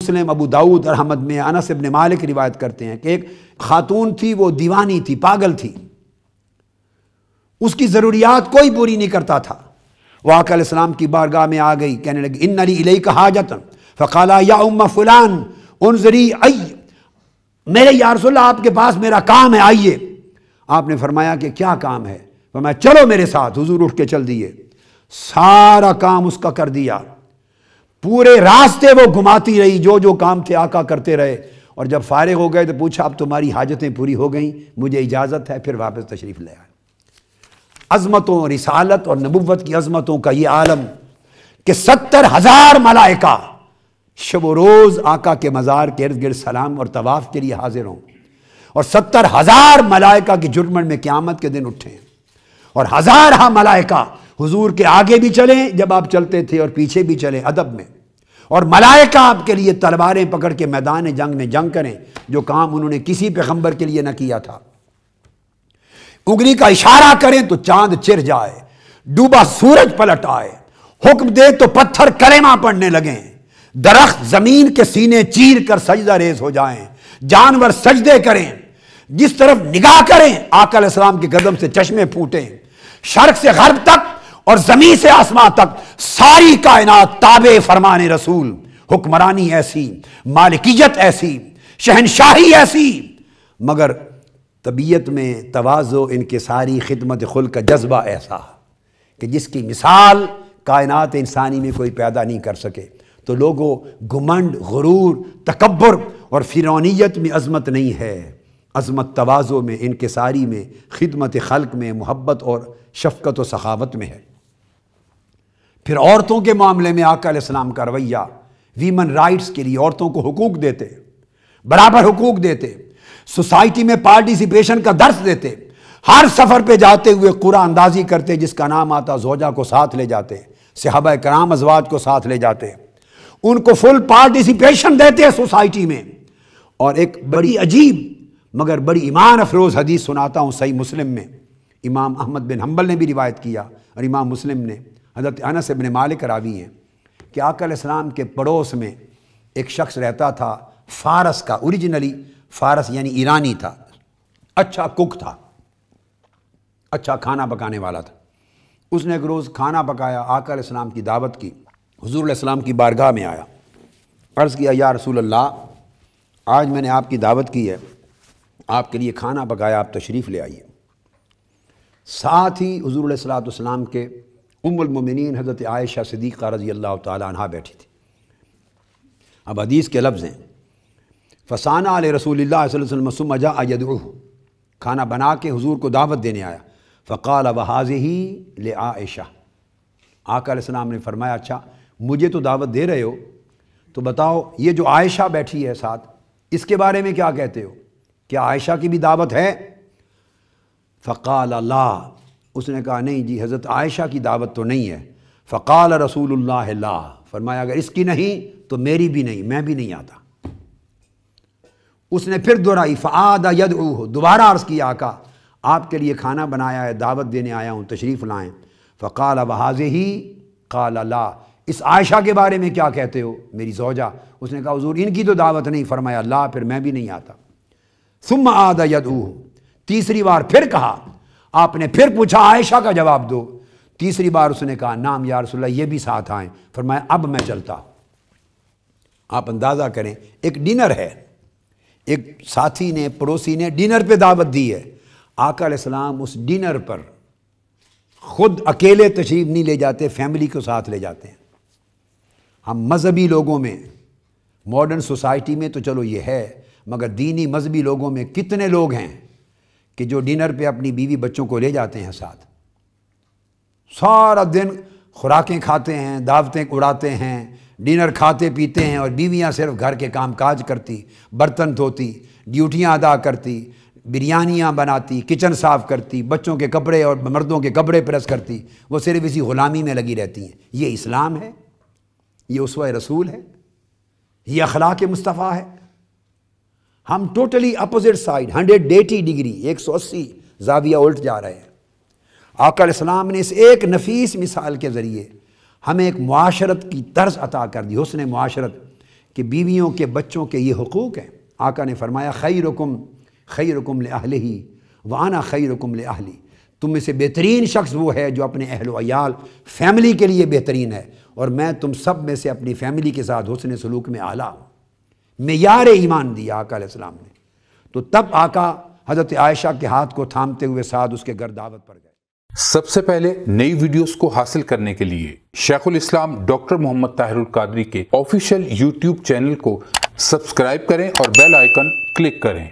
مسلم، ابو داؤد اور احمد میں انس ابن مالک روایت کرتے ہیں کہ ایک خاتون تھی، وہ دیوانی تھی، پاگل تھی، اس کی ضروریات کوئی پوری نہیں کرتا تھا۔ وہ آقا علیہ السلام کی بارگاہ میں آ گئی، کہنے لگی ان لی الیک حاجۃ فقال یا ام فلان انظری ای، میرے یا رسول اللہ آپ کے پاس میرا کام ہے، آئیے۔ آپ نے فرمایا کہ کیا کام ہے؟ فرمایا چلو میرے ساتھ۔ حضور اٹھ کے چل دیے، سارا کام اس کا کر دیا، پورے راستے وہ گھماتی رہی، جو جو کام تھے آقا کرتے رہے، اور جب فارغ ہو گئے تو پوچھا اب تمہاری حاجتیں پوری ہو گئیں، مجھے اجازت ہے، پھر واپس تشریف لے آئے۔ عظمتوں، رسالت اور نبوت کی عظمتوں کا یہ عالم کہ 70,000 ملائکہ شب و روز آقا کے مزار کے ارد گرد سلام اور طواف کے لیے حاضر ہوں، اور 70,000 ملائکہ کی جرمن میں قیامت کے دن اٹھیں، اور ہزارہ ملائکہ حضور کے آگے بھی چلیں جب آپ چلتے تھے اور پیچھے بھی چلیں ادب میں، اور ملائکہ آپ کے لیے تلواریں پکڑ کے میدان جنگ میں جنگ کریں، جو کام انہوں نے کسی پیغمبر کے لیے نہ کیا تھا۔ انگلی کا اشارہ کریں تو چاند چر جائے، ڈوبا سورج پلٹ آئے، حکم دے تو پتھر کلمہ پڑھنے لگیں، درخت زمین کے سینے چیر کر سجدہ ریز ہو جائیں، جانور سجدے کریں، جس طرف نگاہ کریں آقا علیہ السلام کے قدم سے چشمے پھوٹیں، شرق سے غرب تک اور زمین سے آسمان تک ساری کائنات تابع فرمان رسول، حکمرانی ایسی، مالکیت ایسی، شہنشاہی ایسی، مگر طبیعت میں تواضع، انکساری، خدمت خلق کا جذبہ ایسا کہ جس کی مثال کائنات انسانی میں کوئی پیدا نہیں کر سکے۔ تو لوگوں، گھمنڈ، غرور، تکبر اور فرعونیت میں عظمت نہیں ہے، عظمت تواضع میں، انکساری میں، خدمت خلق میں، محبت اور شفقت و سخاوت میں ہے۔ پھر عورتوں کے معاملے میں آقا علیہ السلام کا رویہ، ویمن رائٹس کے لیے عورتوں کو حقوق دیتے، برابر حقوق دیتے، سوسائٹی میں پارٹیسپیشن کا درس دیتے، ہر سفر پہ جاتے ہوئے قرآن اندازی کرتے، جس کا نام آتا زوجہ کو ساتھ لے جاتے، صحابہ کرام ازواج کو ساتھ لے جاتے، ان کو فل پارٹیسپیشن دیتے سوسائٹی میں۔ اور ایک بڑی عجیب مگر بڑی ایمان افروز حدیث سناتا ہوں، صحیح مسلم میں امام احمد بن حنبل نے بھی روایت کیا اور امام مسلم نے، حضرت انس بن مالک راوی ہیں کہ آقا علیہ السلام کے پڑوس میں ایک شخص رہتا تھا، فارس کا، اوریجنلی فارس یعنی ایرانی تھا، اچھا کک تھا، اچھا کھانا پکانے والا تھا۔ اس نے ایک روز کھانا پکایا، آقا علیہ السلام کی دعوت کی، حضور علیہ السلام کی بارگاہ میں آیا، عرض کیا یا رسول اللہ آج میں نے آپ کی دعوت کی ہے، آپ کے لیے کھانا پکایا، آپ تشریف لے آئیے۔ ساتھ ہی حضور علیہ السلام کے ام المومنین حضرت عائشہ صدیقہ رضی اللہ تعالی عنہا بیٹھی تھی۔ اب حدیث کے لفظ ہیں فسانہ علیہ رسول اللہ صلی اللہ علیہ وسلم ثم جاء یدعوہ، کھانا بنا کے حضور کو دعوت دینے آیا، فقال وہذہ لعائشہ، آقا علیہ السلام نے فرمایا اچھا مجھے تو دعوت دے رہے ہو، تو بتاؤ یہ جو عائشہ بیٹھی ہے ساتھ، اس کے بارے میں کیا کہتے ہو؟ کیا عائشہ کی بھی دعوت ہے؟ فقال لا، اس نے کہا نہیں جی حضرت عائشہ کی دعوت تو نہیں ہے۔ فقال رسول اللہ لا، فرمایا اگر اس کی نہیں تو میری بھی نہیں، میں بھی نہیں آتا۔ اس نے پھر دہرائی فعاد یدعوہ، دوبارہ عرض کیا آقا آپ کے لیے کھانا بنایا ہے، دعوت دینے آیا ہوں، تشریف لائیں۔ فقال وہذہ قال لا، اس عائشہ کے بارے میں کیا کہتے ہو میری زوجہ؟ اس نے کہا حضور ان کی تو دعوت نہیں، فرمایا لا، پھر میں بھی نہیں آتا۔ ثم عاد یدعوہ، تیسری بار پھر کہا، آپ نے پھر پوچھا عائشہ کا جواب دو، تیسری بار اس نے کہا نام یا رسول اللہ یہ بھی ساتھ آئیں، فرمایا اب میں چلتا۔ آپ اندازہ کریں ایک ڈنر ہے، ایک ساتھی نے، پڑوسی نے ڈنر پہ دعوت دی ہے، آقا علیہ السلام اس ڈنر پر خود اکیلے تشریف نہیں لے جاتے، فیملی کو ساتھ لے جاتے ہیں۔ ہم مذہبی لوگوں میں، ماڈرن سوسائٹی میں تو چلو یہ ہے، مگر دینی مذہبی لوگوں میں کتنے لوگ ہیں کہ جو ڈنر پہ اپنی بیوی بچوں کو لے جاتے ہیں ساتھ، سارا دن خوراکیں کھاتے ہیں، دعوتیں اڑاتے ہیں، ڈنر کھاتے پیتے ہیں، اور بیویاں صرف گھر کے کام کاج کرتی، برتن دھوتی، ڈیوٹیاں ادا کرتی، بریانیاں بناتی، کچن صاف کرتی، بچوں کے کپڑے اور مردوں کے کپڑے پریس کرتی، وہ صرف اسی غلامی میں لگی رہتی ہیں۔ یہ اسلام ہے؟ یہ اسوہ رسول ہے؟ یہ اخلاق مصطفیٰ ہے؟ ہم ٹوٹلی اپوزٹ سائڈ 180 ڈگری 180 زاویہ الٹ جا رہے ہیں۔ آقا علیہ السلام نے اس ایک نفیس مثال کے ذریعے ہمیں ایک معاشرت کی طرز عطا کر دی، حسن معاشرت، کہ بیویوں کے بچوں کے یہ حقوق ہیں۔ آقا نے فرمایا خیرکم لأہلہ وانا خیرکم لأہلی، تم میں سے بہترین شخص وہ ہے جو اپنے اہل و عیال فیملی کے لیے بہترین ہے، اور میں تم سب میں سے اپنی فیملی کے ساتھ حسن سلوک میں اعلیٰ ہوں۔ معیار ایمان دیا آقا علیہ السلام نے۔ تو تب آقا حضرت عائشہ کے ہاتھ کو تھامتے ہوئے ساتھ اس کے گھر دعوت پر گئے۔ سب سے پہلے نئی ویڈیوز کو حاصل کرنے کے لیے شیخ الاسلام ڈاکٹر محمد طاہر القادری کے آفیشیل یوٹیوب چینل کو سبسکرائب کریں اور بیل آئیکن کلک کریں۔